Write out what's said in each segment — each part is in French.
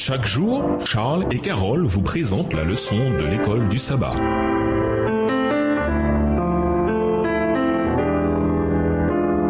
Chaque jour, Charles et Carole vous présentent la leçon de l'école du sabbat.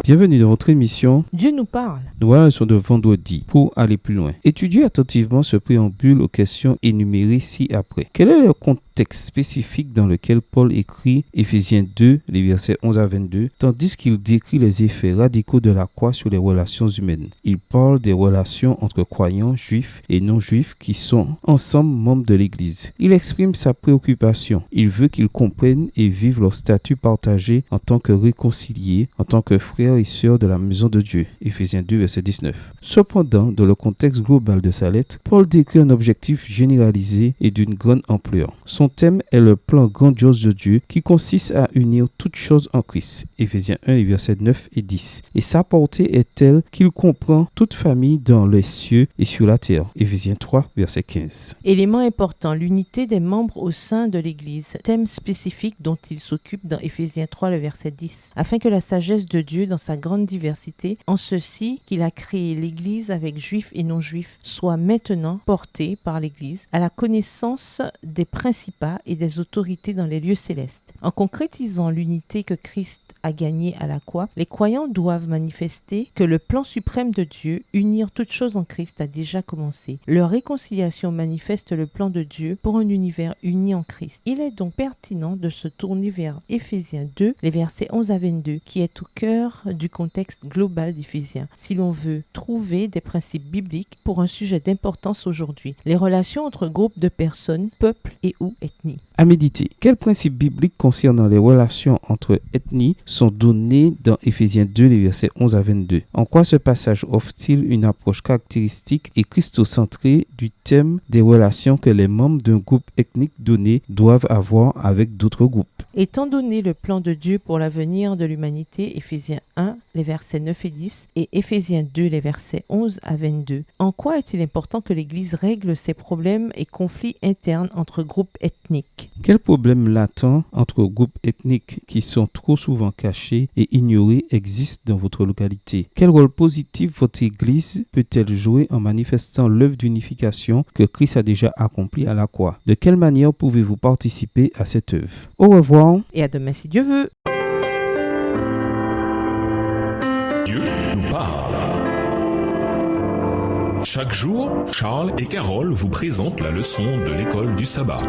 Bienvenue dans votre émission Dieu nous parle. Nous voilà sur de vendredi pour aller plus loin. Étudiez attentivement ce préambule aux questions énumérées ci-après. Quel est le contexte spécifique dans lequel Paul écrit Éphésiens 2, les versets 11 à 22, tandis qu'il décrit les effets radicaux de la croix sur les relations humaines? Il parle des relations entre croyants juifs et non-juifs qui sont ensemble membres de l'Église. Il exprime sa préoccupation. Il veut qu'ils comprennent et vivent leur statut partagé en tant que réconciliés, en tant que frères et sœurs de la maison de Dieu. Éphésiens 2, verset 19. Cependant, dans le contexte global de sa lettre, Paul décrit un objectif généralisé et d'une grande ampleur. Son thème est le plan grandiose de Dieu qui consiste à unir toutes choses en Christ. Éphésiens 1, les versets 9 et 10. Et sa portée est telle qu'il comprend toute famille dans les cieux et sur la terre. Éphésiens 3, verset 15. Élément important, l'unité des membres au sein de l'Église. Thème spécifique dont il s'occupe dans Éphésiens 3, le verset 10. Afin que la sagesse de Dieu dans sa grande diversité, en ceci qu'il a créé l'Église avec juifs et non-juifs, soit maintenant portée par l'Église à la connaissance des principats et des autorités dans les lieux célestes. En concrétisant l'unité que Christ a gagnée à la croix, les croyants doivent manifester que le plan suprême de Dieu, unir toutes choses en Christ, a déjà commencé. Leur réconciliation manifeste le plan de Dieu pour un univers uni en Christ. Il est donc pertinent de se tourner vers Éphésiens 2, les versets 11 à 22, qui est au cœur du contexte global d'Éphésiens, si l'on veut trouver des principes bibliques pour un sujet d'importance aujourd'hui, les relations entre groupes de personnes, peuples et ou ethnies. À méditer. Quels principes bibliques concernant les relations entre ethnies sont donnés dans Éphésiens 2, les versets 11 à 22? En quoi ce passage offre-t-il une approche caractéristique et christocentrée du thème des relations que les membres d'un groupe ethnique donné doivent avoir avec d'autres groupes? Étant donné le plan de Dieu pour l'avenir de l'humanité, Éphésiens 1, les versets 9 et 10, et Éphésiens 2, les versets 11 à 22, en quoi est-il important que l'Église règle ses problèmes et conflits internes entre groupes ethniques? Quels problèmes latents entre groupes ethniques qui sont trop souvent cachés et ignorés existent dans votre localité? Quel rôle positif votre Église peut-elle jouer en manifestant l'œuvre d'unification que Christ a déjà accomplie à la croix? De quelle manière pouvez-vous participer à cette œuvre? Au revoir. Et à demain si Dieu veut. Dieu nous parle. Chaque jour, Charles et Carole vous présentent la leçon de l'école du sabbat.